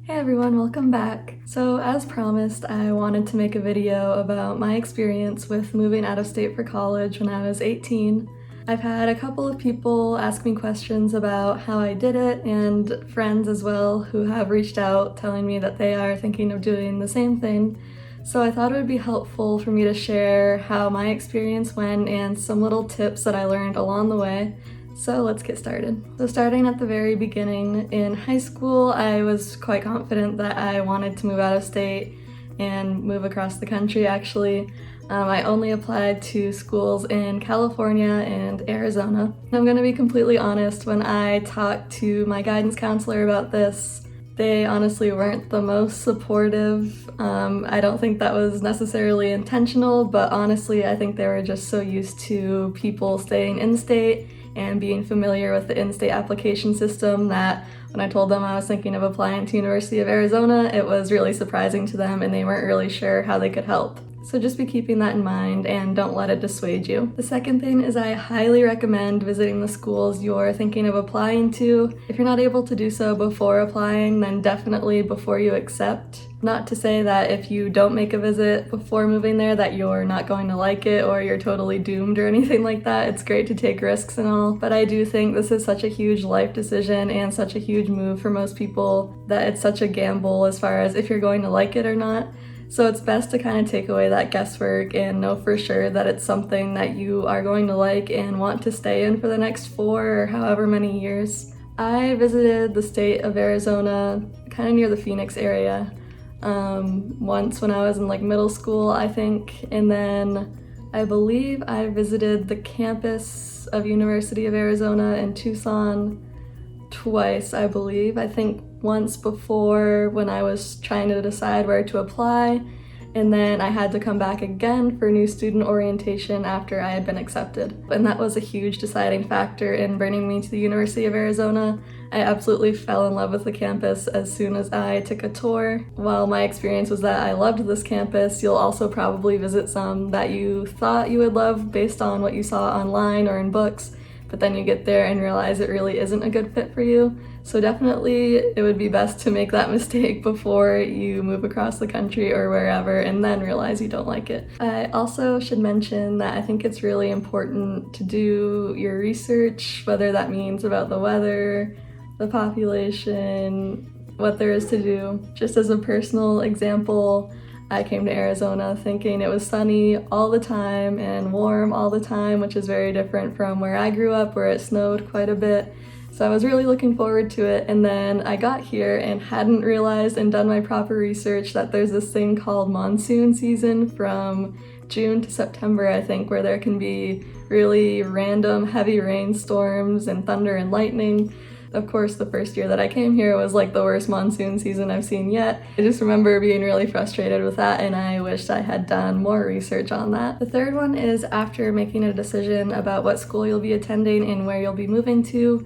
Hey everyone, welcome back. So as promised, I wanted to make a video about my experience with moving out of state for college when I was 18. I've had a couple of people ask me questions about how I did it, and friends as well who have reached out telling me that they are thinking of doing the same thing. So I thought it would be helpful for me to share how my experience went and some little tips that I learned along the way. So let's get started. So starting at the very beginning, in high school, I was quite confident that I wanted to move out of state and move across the country actually. I only applied to schools in California and Arizona. I'm gonna be completely honest, when I talked to my guidance counselor about this, they honestly weren't the most supportive. I don't think that was necessarily intentional, but honestly, I think they were just so used to people staying in-state and being familiar with the in-state application system that when I told them I was thinking of applying to University of Arizona, it was really surprising to them and they weren't really sure how they could help. So just be keeping that in mind and don't let it dissuade you. The second thing is I highly recommend visiting the schools you're thinking of applying to. If you're not able to do so before applying, then definitely before you accept. Not to say that if you don't make a visit before moving there that you're not going to like it or you're totally doomed or anything like that. It's great to take risks and all, but I do think this is such a huge life decision and such a huge move for most people that it's such a gamble as far as if you're going to like it or not. So it's best to kind of take away that guesswork and know for sure that it's something that you are going to like and want to stay in for the next 4 or however many years. I visited the state of Arizona kind of near the Phoenix area once when I was in like middle school, I think, and then I believe I visited the campus of University of Arizona in Tucson twice, I believe. I think once before when I was trying to decide where to apply, and then I had to come back again for new student orientation after I had been accepted. And that was a huge deciding factor in bringing me to the University of Arizona. I absolutely fell in love with the campus as soon as I took a tour. While my experience was that I loved this campus, you'll also probably visit some that you thought you would love based on what you saw online or in books, but then you get there and realize it really isn't a good fit for you. So definitely it would be best to make that mistake before you move across the country or wherever and then realize you don't like it. I also should mention that I think it's really important to do your research, whether that means about the weather, the population, what there is to do. Just as a personal example, I came to Arizona thinking it was sunny all the time and warm all the time, which is very different from where I grew up, where it snowed quite a bit. So I was really looking forward to it, and then I got here and hadn't realized and done my proper research that there's this thing called monsoon season from June to September, I think, where there can be really random heavy rainstorms and thunder and lightning. Of course, the first year that I came here was like the worst monsoon season I've seen yet. I just remember being really frustrated with that, and I wished I had done more research on that. The third one is after making a decision about what school you'll be attending and where you'll be moving to,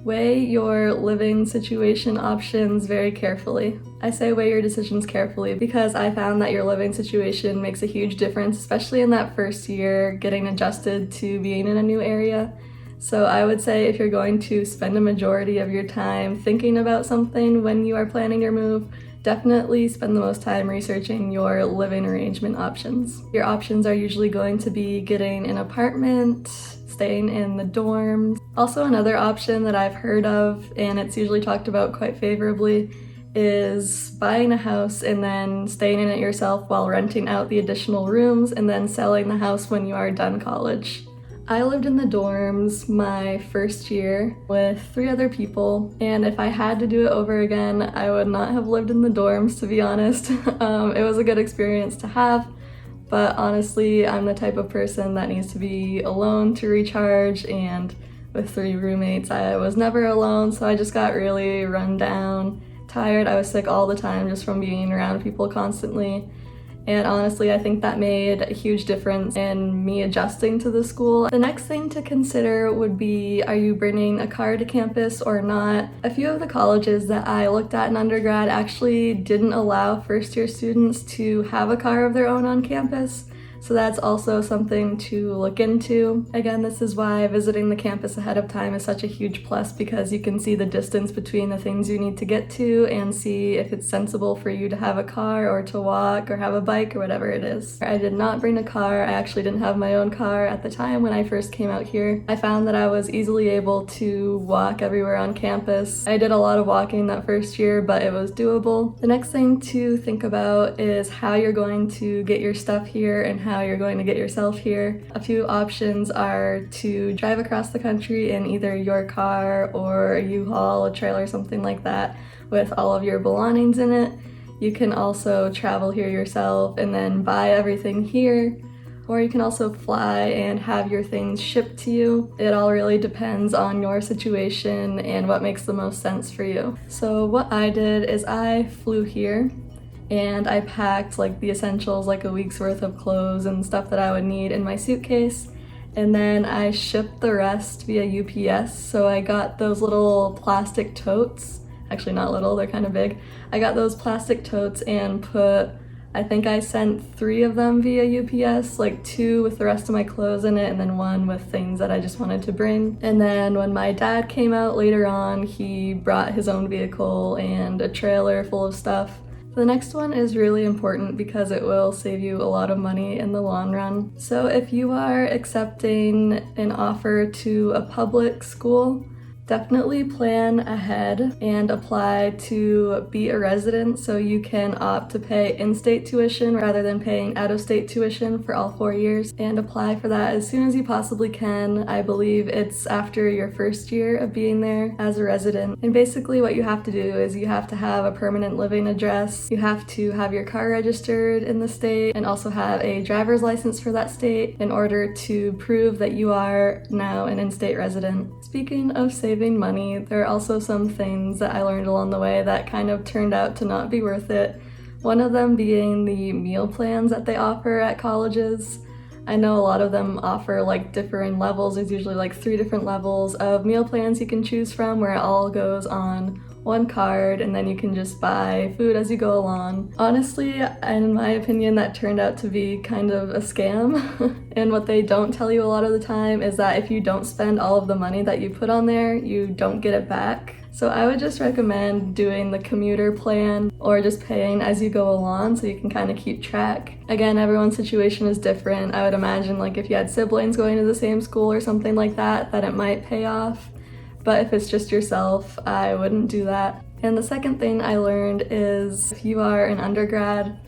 weigh your living situation options very carefully. I say weigh your decisions carefully because I found that your living situation makes a huge difference, especially in that first year getting adjusted to being in a new area. So I would say if you're going to spend a majority of your time thinking about something when you are planning your move, definitely spend the most time researching your living arrangement options. Your options are usually going to be getting an apartment, staying in the dorms. Also, another option that I've heard of, and it's usually talked about quite favorably, is buying a house and then staying in it yourself while renting out the additional rooms and then selling the house when you are done college. I lived in the dorms my first year with 3 other people, and if I had to do it over again, I would not have lived in the dorms, to be honest. It was a good experience to have, but honestly, I'm the type of person that needs to be alone to recharge, and with 3 roommates, I was never alone, so I just got really run down, tired. I was sick all the time just from being around people constantly. And honestly, I think that made a huge difference in me adjusting to the school. The next thing to consider would be, are you bringing a car to campus or not? A few of the colleges that I looked at in undergrad actually didn't allow first-year students to have a car of their own on campus. So that's also something to look into. Again, this is why visiting the campus ahead of time is such a huge plus, because you can see the distance between the things you need to get to and see if it's sensible for you to have a car or to walk or have a bike or whatever it is. I did not bring a car. I actually didn't have my own car at the time when I first came out here. I found that I was easily able to walk everywhere on campus. I did a lot of walking that first year, but it was doable. The next thing to think about is how you're going to get your stuff here and how you're going to get yourself here. A few options are to drive across the country in either your car or a U-Haul, a trailer, something like that, with all of your belongings in it. You can also travel here yourself and then buy everything here, or you can also fly and have your things shipped to you. It all really depends on your situation and what makes the most sense for you. So what I did is I flew here and I packed like the essentials, like a week's worth of clothes and stuff that I would need in my suitcase. And then I shipped the rest via UPS. So I got those little plastic totes. Actually not little, they're kind of big. I got those plastic totes and I think I sent 3 of them via UPS, like 2 with the rest of my clothes in it and then 1 with things that I just wanted to bring. And then when my dad came out later on, he brought his own vehicle and a trailer full of stuff. The next one is really important because it will save you a lot of money in the long run. So if you are accepting an offer to a public school, definitely plan ahead and apply to be a resident so you can opt to pay in-state tuition rather than paying out-of-state tuition for all 4 years, and apply for that as soon as you possibly can. I believe it's after your first year of being there as a resident. And basically what you have to do is you have to have a permanent living address, you have to have your car registered in the state, and also have a driver's license for that state in order to prove that you are now an in-state resident. Speaking of saving money, there are also some things that I learned along the way that kind of turned out to not be worth it. One of them being the meal plans that they offer at colleges. I know a lot of them offer like differing levels. There's usually like 3 different levels of meal plans you can choose from, where it all goes on one card and then you can just buy food as you go along. Honestly, in my opinion, that turned out to be kind of a scam. And what they don't tell you a lot of the time is that if you don't spend all of the money that you put on there, you don't get it back. So I would just recommend doing the commuter plan or just paying as you go along so you can kind of keep track. Again, everyone's situation is different. I would imagine like if you had siblings going to the same school or something like that, that it might pay off. But if it's just yourself, I wouldn't do that. And the second thing I learned is if you are an undergrad,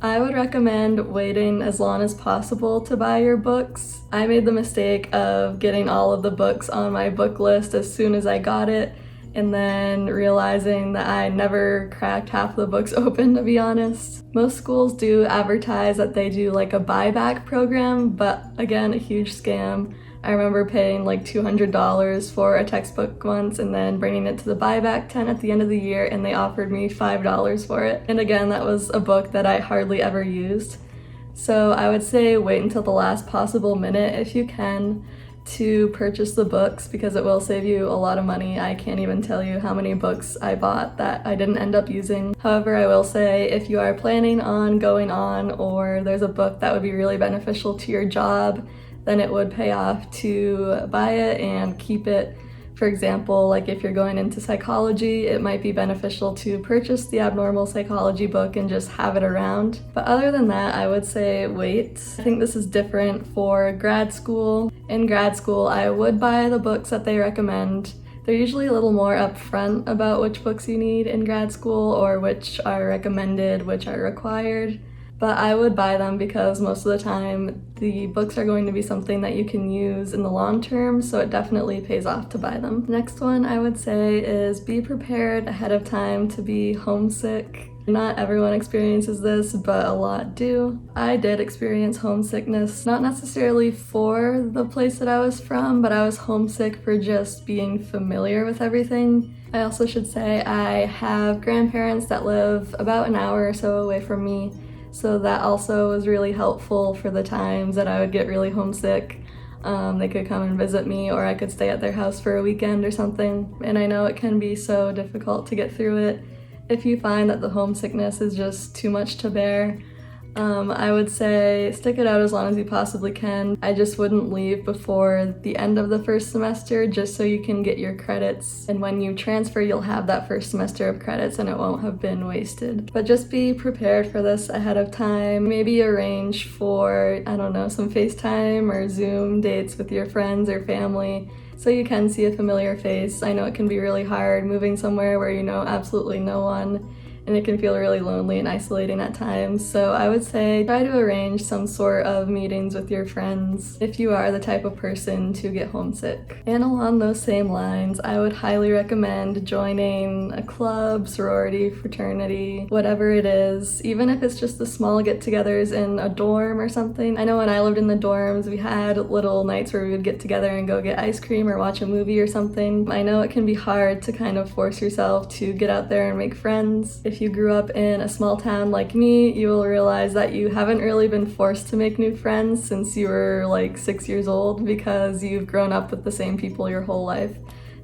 I would recommend waiting as long as possible to buy your books. I made the mistake of getting all of the books on my book list as soon as I got it, and then realizing that I never cracked half the books open, to be honest. Most schools do advertise that they do like a buyback program, but again, a huge scam. I remember paying like $200 for a textbook once and then bringing it to the buyback tent at the end of the year, and they offered me $5 for it. And again, that was a book that I hardly ever used. So I would say wait until the last possible minute if you can to purchase the books, because it will save you a lot of money. I can't even tell you how many books I bought that I didn't end up using. However, I will say if you are planning on going on, or there's a book that would be really beneficial to your job, then it would pay off to buy it and keep it. For example, like if you're going into psychology, it might be beneficial to purchase the abnormal psychology book and just have it around. But other than that, I would say wait. I think this is different for grad school. In grad school, I would buy the books that they recommend. They're usually a little more upfront about which books you need in grad school or which are recommended, which are required. But I would buy them because most of the time the books are going to be something that you can use in the long term, so it definitely pays off to buy them. Next one I would say is be prepared ahead of time to be homesick. Not everyone experiences this, but a lot do. I did experience homesickness, not necessarily for the place that I was from, but I was homesick for just being familiar with everything. I also should say I have grandparents that live about an hour or so away from me, so that also was really helpful for the times that I would get really homesick. They could come and visit me, or I could stay at their house for a weekend or something. And I know it can be so difficult to get through it if you find that the homesickness is just too much to bear. I would say stick it out as long as you possibly can. I just wouldn't leave before the end of the first semester just so you can get your credits, and when you transfer you'll have that first semester of credits and it won't have been wasted. But just be prepared for this ahead of time. Maybe arrange for, I don't know, some FaceTime or Zoom dates with your friends or family so you can see a familiar face. I know it can be really hard moving somewhere where you know absolutely no one, and it can feel really lonely and isolating at times. So I would say try to arrange some sort of meetings with your friends if you are the type of person to get homesick. And along those same lines, I would highly recommend joining a club, sorority, fraternity, whatever it is, even if it's just the small get-togethers in a dorm or something. I know when I lived in the dorms, we had little nights where we would get together and go get ice cream or watch a movie or something. I know it can be hard to kind of force yourself to get out there and make friends. If you grew up in a small town like me, you will realize that you haven't really been forced to make new friends since you were like 6 years old because you've grown up with the same people your whole life.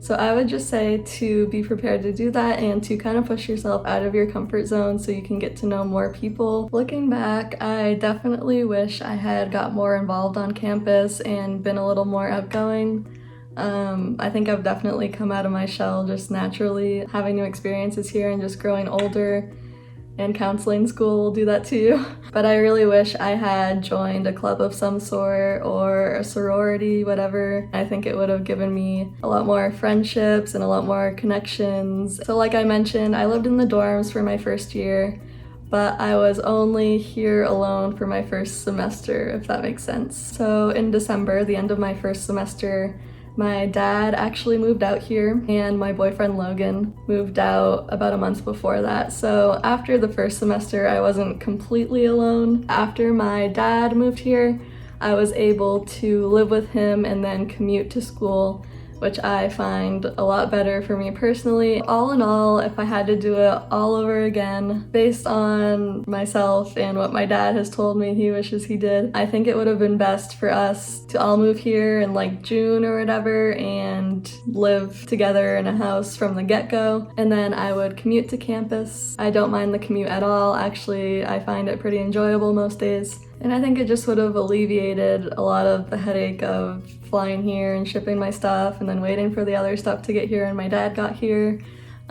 So I would just say to be prepared to do that and to kind of push yourself out of your comfort zone so you can get to know more people. Looking back, I definitely wish I had got more involved on campus and been a little more outgoing. I think I've definitely come out of my shell just naturally, having new experiences here and just growing older, and counseling school will do that to you. But I really wish I had joined a club of some sort or a sorority, whatever. I think it would have given me a lot more friendships and a lot more connections. So like I mentioned, I lived in the dorms for my first year, but I was only here alone for my first semester, if that makes sense. So in December, the end of my first semester, my dad actually moved out here, and my boyfriend Logan moved out about a month before that. So after the first semester, I wasn't completely alone. After my dad moved here, I was able to live with him and then commute to school, which I find a lot better for me personally. All in all, if I had to do it all over again, based on myself and what my dad has told me he wishes he did, I think it would have been best for us to all move here in like June or whatever and live together in a house from the get-go. And then I would commute to campus. I don't mind the commute at all. Actually, I find it pretty enjoyable most days. And I think it just would have alleviated a lot of the headache of flying here and shipping my stuff and then waiting for the other stuff to get here and my dad got here.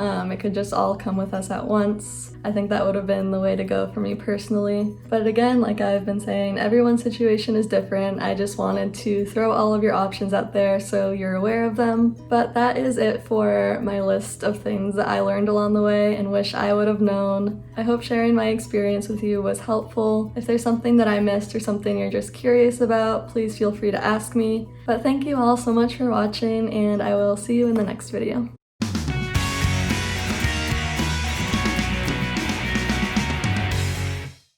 It could just all come with us at once. I think that would have been the way to go for me personally. But again, like I've been saying, everyone's situation is different. I just wanted to throw all of your options out there so you're aware of them. But that is it for my list of things that I learned along the way and wish I would have known. I hope sharing my experience with you was helpful. If there's something that I missed or something you're just curious about, please feel free to ask me. But thank you all so much for watching, and I will see you in the next video.